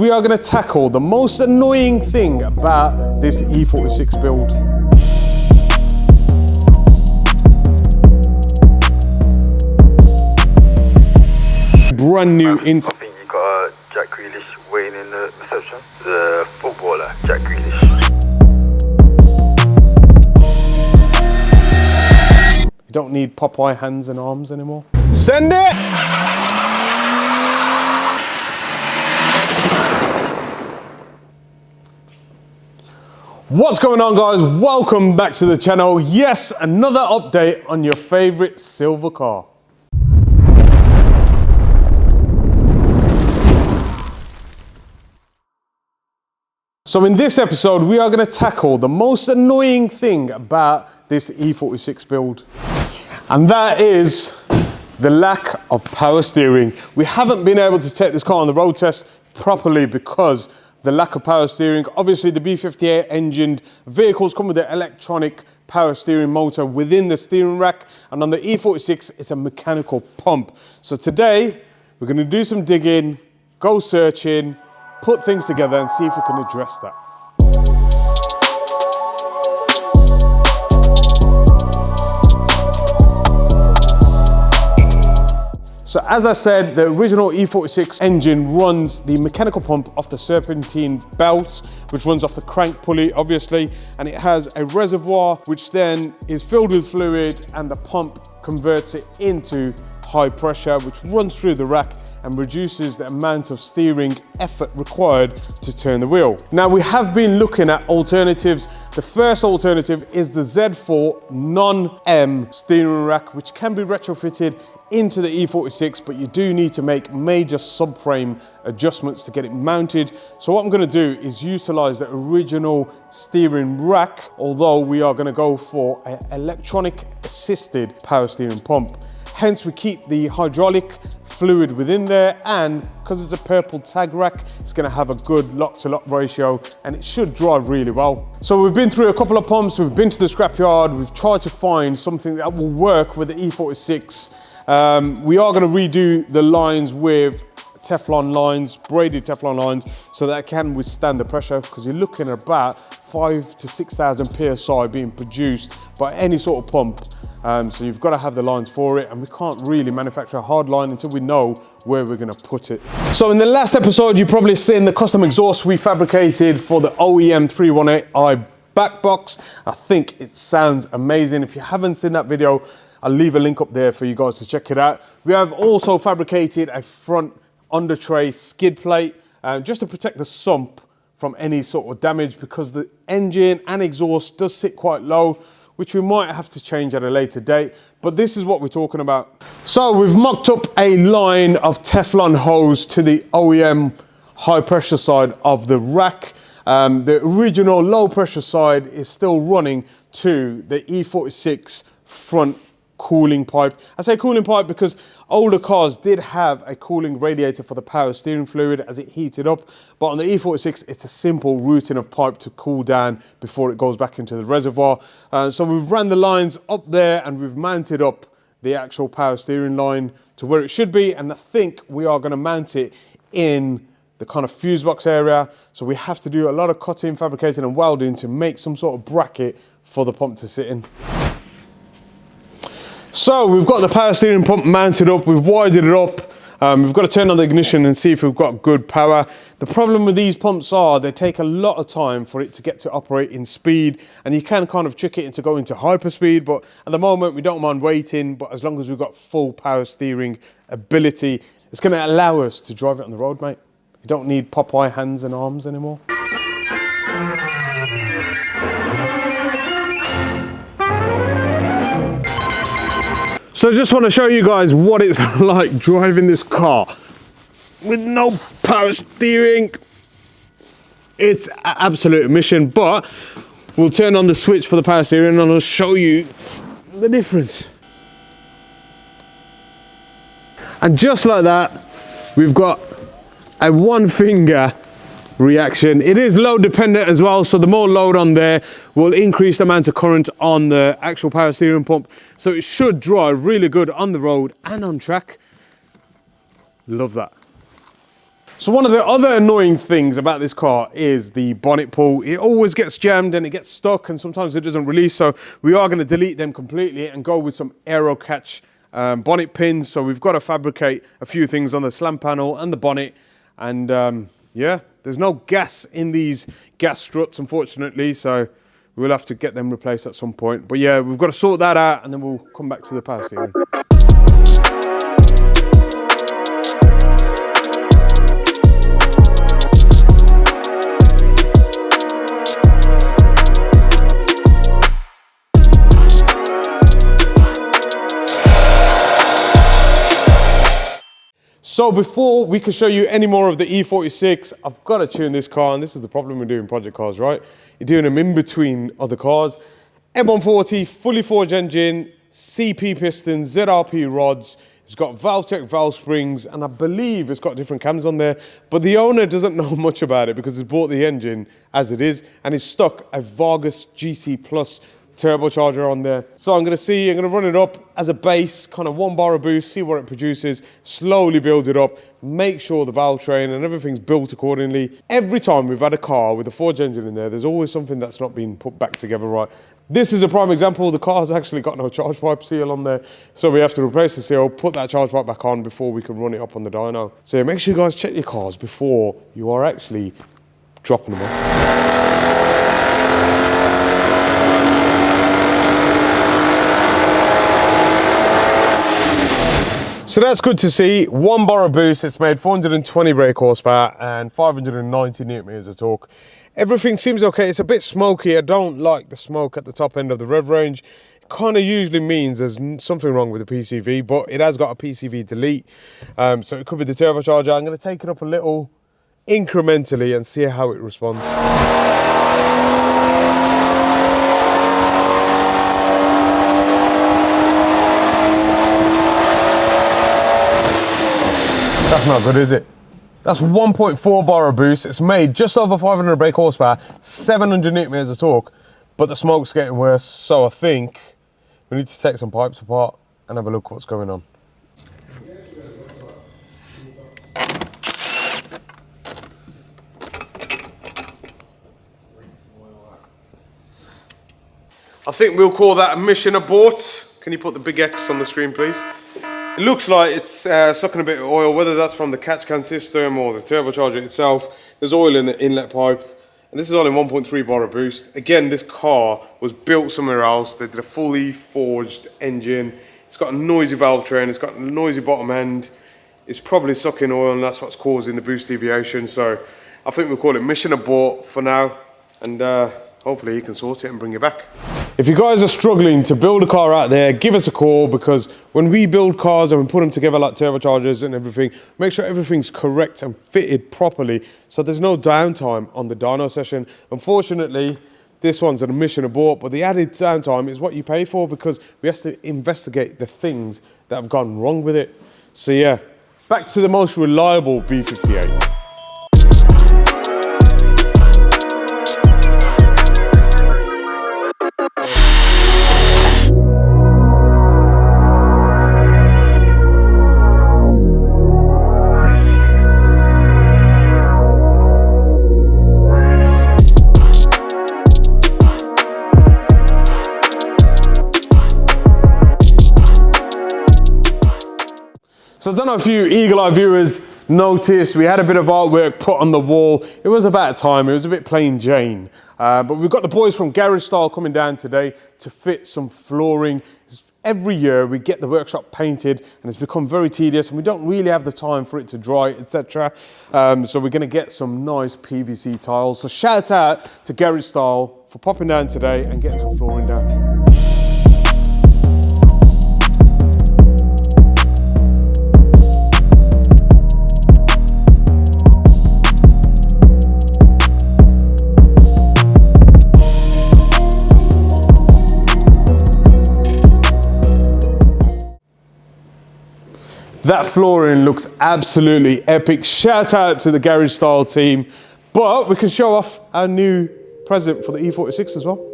We are going to tackle the most annoying thing about this E46 build. Brand new into. I think you got Jack Grealish waiting in the reception. The footballer, Jack Grealish. You don't need Popeye hands and arms anymore. Send it! What's going on, guys? Welcome back to the channel. Yes, another update on your favorite silver car. So in this episode, we are going to tackle the most annoying thing about this E46 build. And that is the lack of power steering. We haven't been able to take this car on the road test properly because the lack of power steering. Obviously, the B58 engined vehicles come with an electronic power steering motor within the steering rack. And on the E46, it's a mechanical pump. So today, we're going to do some digging, go searching, put things together and see if we can address that. So as I said, the original E46 engine runs the mechanical pump off the serpentine belt, which runs off the crank pulley, obviously, and it has a reservoir which then is filled with fluid and the pump converts it into high pressure, which runs through the rack and reduces the amount of steering effort required to turn the wheel. Now, we have been looking at alternatives. The first alternative is the Z4 non-M steering rack, which can be retrofitted into the E46, but you do need to make major subframe adjustments to get it mounted. So what I'm gonna do is utilize the original steering rack, although we are gonna go for an electronic assisted power steering pump. Hence, we keep the hydraulic fluid within there, and because it's a purple tag rack, it's going to have a good lock-to-lock ratio and it should drive really well. So we've been through a couple of pumps, we've been to the scrapyard, we've tried to find something that will work with the E46. We are going to redo the lines with Teflon lines, braided Teflon lines, so that it can withstand the pressure, because you're looking at about 5,000 to 6,000 PSI being produced by any sort of pump. So you've got to have the lines for it, and we can't really manufacture a hard line until we know where we're going to put it. So in the last episode, you've probably seen the custom exhaust we fabricated for the OEM 318i back box. I think it sounds amazing. If you haven't seen that video, I'll leave a link up there for you guys to check it out. We have also fabricated a front under tray skid plate just to protect the sump from any sort of damage, because the engine and exhaust does sit quite low, which we might have to change at a later date, but this is what we're talking about. So we've mocked up a line of Teflon hose to the OEM high pressure side of the rack. The original low pressure side is still running to the E46 front cooling pipe. I say cooling pipe because older cars did have a cooling radiator for the power steering fluid as it heated up, but on the E46 it's a simple routing of pipe to cool down before it goes back into the reservoir. So we've ran the lines up there and we've mounted up the actual power steering line to where it should be, and I think we are going to mount it in the kind of fuse box area. So we have to do a lot of cutting, fabricating and welding to make some sort of bracket for the pump to sit in. So we've got the power steering pump mounted up, we've wired it up, we've got to turn on the ignition and see if we've got good power. The problem with these pumps are they take a lot of time for it to get to operate in speed, and you can kind of trick it into going to hyperspeed, but at the moment we don't mind waiting, but as long as we've got full power steering ability, it's going to allow us to drive it on the road, mate. You don't need Popeye hands and arms anymore. So I just want to show you guys what it's like driving this car with no power steering. It's an absolute mission, but we'll turn on the switch for the power steering and I'll show you the difference. And just like that, we've got a one finger reaction. It is load dependent as well, so the more load on there will increase the amount of current on the actual power steering pump, so it should drive really good on the road and on track. Love that. So one of the other annoying things about this car is the bonnet pull. It always gets jammed and it gets stuck, and sometimes it doesn't release. So we are going to delete them completely and go with some aero catch bonnet pins. So we've got to fabricate a few things on the slam panel and the bonnet. And yeah, there's no gas in these gas struts, unfortunately. So we'll have to get them replaced at some point. But yeah, we've got to sort that out and then we'll come back to the power steering. So before we can show you any more of the E46, I've got to tune this car, and this is the problem with doing project cars, right? You're doing them in between other cars. M140, fully forged engine, CP pistons, ZRP rods. It's got Valtech valve springs, and I believe it's got different cams on there, but the owner doesn't know much about it because he's bought the engine as it is, and he's stuck a Vargas GC Plus turbocharger on there. So I'm going to run it up as a base, kind of 1 bar of boost, see what it produces, slowly build it up, make sure the valve train and everything's built accordingly. Every time we've had a car with a forged engine in there, there's always something that's not been put back together right. This is a prime example. The car's actually got no charge pipe seal on there, so we have to replace the seal, put that charge pipe back on before we can run it up on the dyno. So yeah, make sure you guys check your cars before you are actually dropping them off. So that's good to see. 1 bar of boost, it's made 420 brake horsepower and 590 newton meters of torque. Everything seems okay. It's a bit smoky. I don't like the smoke at the top end of the rev range. It kind of usually means there's something wrong with the PCV, but it has got a PCV delete. So it could be the turbocharger. I'm going to take it up a little incrementally and see how it responds. That's not good, is it? That's 1.4 bar of boost. It's made just over 500 brake horsepower, 700 newton meters of torque, but the smoke's getting worse. So I think we need to take some pipes apart and have a look what's going on. I think we'll call that a mission abort. Can you put the big X on the screen, please? It looks like it's sucking a bit of oil, whether that's from the catch can system or the turbocharger itself. There's oil in the inlet pipe, and this is only 1.3 bar of boost. Again, this car was built somewhere else. They did a fully forged engine. It's got a noisy valve train, it's got a noisy bottom end. It's probably sucking oil, and that's what's causing the boost deviation. So I think we'll call it mission abort for now, and hopefully he can sort it and bring it back. If you guys are struggling to build a car out there, give us a call, because when we build cars and we put them together like turbochargers and everything, make sure everything's correct and fitted properly so there's no downtime on the dyno session. Unfortunately, this one's an mission abort, but the added downtime is what you pay for, because we have to investigate the things that have gone wrong with it. So yeah, back to the most reliable B58. So I don't know if you eagle-eye viewers noticed, we had a bit of artwork put on the wall. It was about time, it was a bit plain Jane. But we've got the boys from Garage Style coming down today to fit some flooring. Every year we get the workshop painted and it's become very tedious and we don't really have the time for it to dry, etc. So we're gonna get some nice PVC tiles. So shout out to Garage Style for popping down today and getting some flooring down. That flooring looks absolutely epic. Shout out to the Garage Style team. But we can show off our new present for the E46 as well.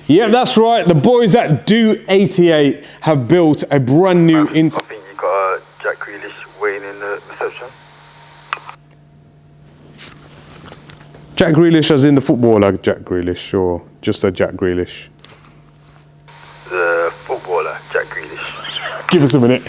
Yeah, that's right. The boys at B58 have built a brand new I think you got Jack Grealish waiting in the reception. Jack Grealish as in the footballer Jack Grealish, or just a Jack Grealish? The footballer, Jack Grealish. Give us a minute.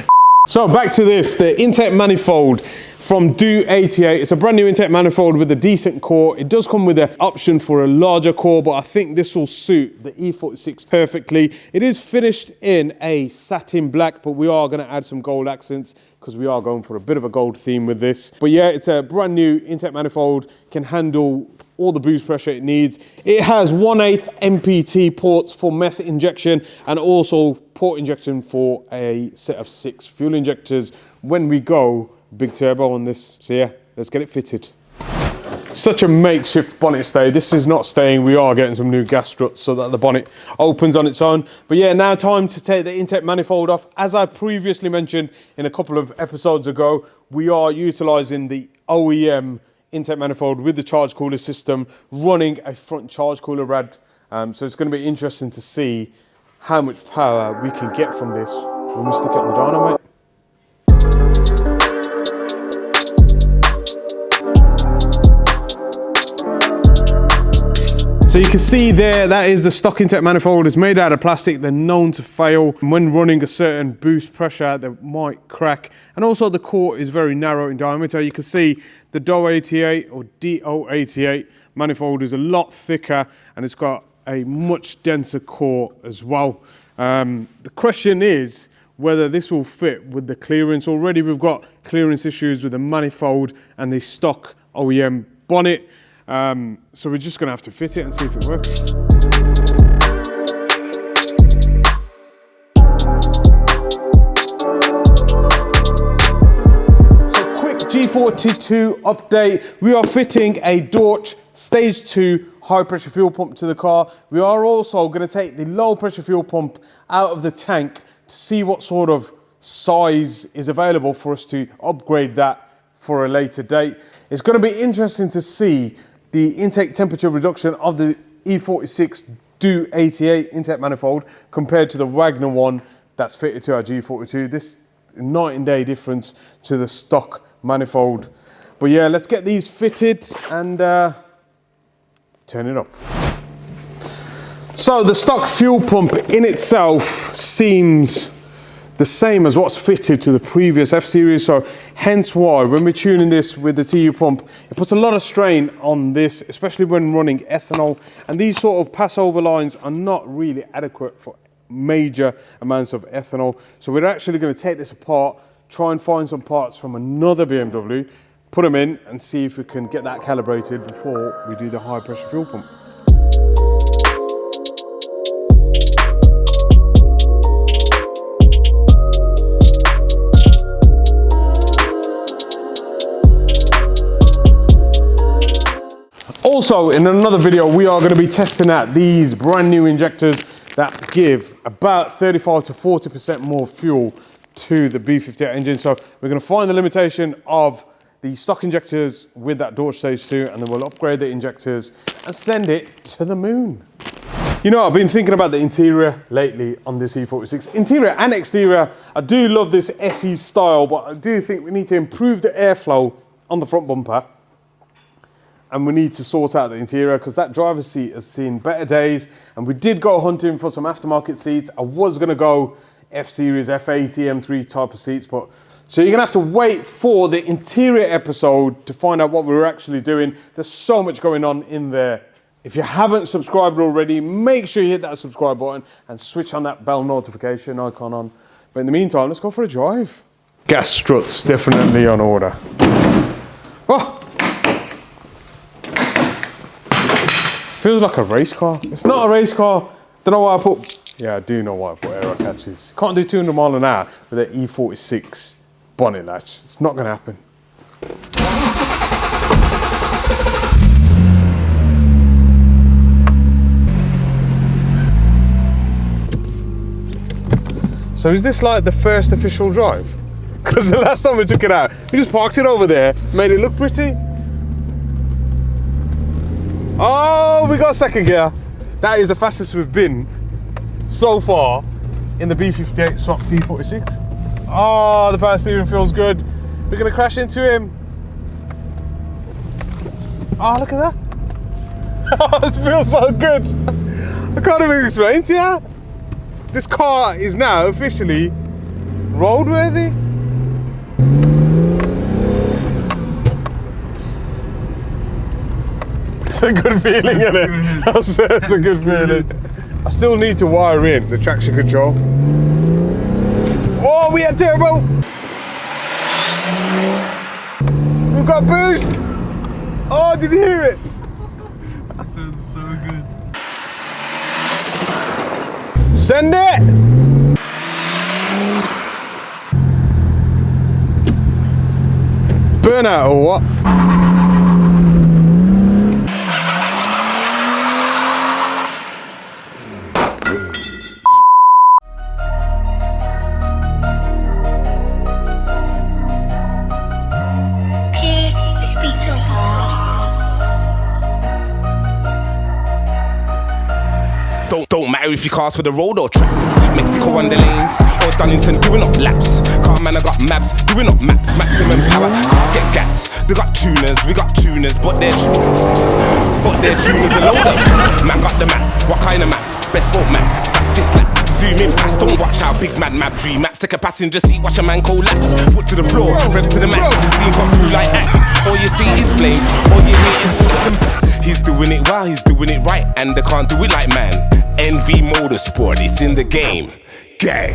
So back to this, the intake manifold from B58. It's a brand new intake manifold with a decent core. It does come with an option for a larger core, but I think this will suit the E46 perfectly. It is finished in a satin black, but we are going to add some gold accents because we are going for a bit of a gold theme with this. But yeah, it's a brand new intake manifold, can handle all the boost pressure it needs. It has 1/8 MPT ports for method injection and also port injection for a set of 6 fuel injectors when we go big turbo on this. So yeah, let's get it fitted. Such a makeshift bonnet stay. This is not staying. We are getting some new gas struts so that the bonnet opens on its own. But yeah, now time to take the intake manifold off. As I previously mentioned in a couple of episodes ago, we are utilizing the OEM intake manifold with the charge cooler system running a front charge cooler rad. So it's going to be interesting to see how much power we can get from this when we stick it on the dyno, mate. So you can see there, that is the stock intake manifold. It's made out of plastic. They're known to fail. And when running a certain boost pressure, they might crack. And also the core is very narrow in diameter. You can see the DO88 or DO88 manifold is a lot thicker and it's got a much denser core as well. The question is whether this will fit with the clearance. Already we've got clearance issues with the manifold and the stock OEM bonnet. So we're just going to have to fit it and see if it works. So quick G42 update. We are fitting a Dorch Stage 2 high pressure fuel pump to the car. We are also going to take the low pressure fuel pump out of the tank to see what sort of size is available for us to upgrade that for a later date. It's going to be interesting to see the intake temperature reduction of the E46 B58 intake manifold compared to the Wagner one that's fitted to our G42. This night and day difference to the stock manifold. But yeah, let's get these fitted and turn it up. So the stock fuel pump in itself seems the same as what's fitted to the previous F-Series, so hence why when we're tuning this with the TU pump, it puts a lot of strain on this, especially when running ethanol, and these sort of passover lines are not really adequate for major amounts of ethanol. So we're actually going to take this apart, try and find some parts from another BMW, put them in and see if we can get that calibrated before we do the high pressure fuel pump. Also, in another video, we are going to be testing out these brand new injectors that give about 35 to 40% more fuel to the B58 engine. So we're going to find the limitation of the stock injectors with that Dorch Stage 2, and then we'll upgrade the injectors and send it to the moon. You know, I've been thinking about the interior lately on this E46. Interior and exterior, I do love this SE style, but I do think we need to improve the airflow on the front bumper. And we need to sort out the interior because that driver's seat has seen better days. And we did go hunting for some aftermarket seats. I was going to go F-Series, F80, M3 type of seats. But so you're going to have to wait for the interior episode to find out what we're actually doing. There's so much going on in there. If you haven't subscribed already, make sure you hit that subscribe button and switch on that bell notification icon on. But in the meantime, let's go for a drive. Gas struts definitely on order. Oh! Feels like a race car. It's not a race car. Don't know why I put, yeah, I do know why I put aero catches. Can't do 200 miles an hour with an E46 bonnet latch. It's not gonna happen. So is this like the first official drive? Because the last time we took it out, we just parked it over there, made it look pretty. Oh, we got second gear. That is the fastest we've been so far in the B58 swapped E46. Oh, the power steering feels good. We're gonna crash into him. Oh, look at that. Oh, this feels so good. I can't even explain to you. This car is now officially roadworthy. It's a good feeling, isn't it? I'll say it's a good feeling. I still need to wire in the traction control. Oh, we had turbo! We've got boost! Oh, did you hear it? That sounds so good. Send it! Burnout or what? Don't matter if you cars for the road or tracks. Mexico on the lanes or Dunnington doing up laps. Car man, I got maps doing up maps. Maximum power, cars get gapped. They got tuners, we got tuners, but they're tuners a load of. Man got the map, what kind of map? Best boat map, fastest lap. Zoom in past, don't watch how big mad map. Dream maps, take a passenger seat, watch a man collapse. Foot to the floor, rev to the max. See him come through like axe. All you see is flames, all you hear is bullets and bats. He's doing it well, he's doing it right, and they can't do it like man. NV Motorsport, it's in the game. Gang.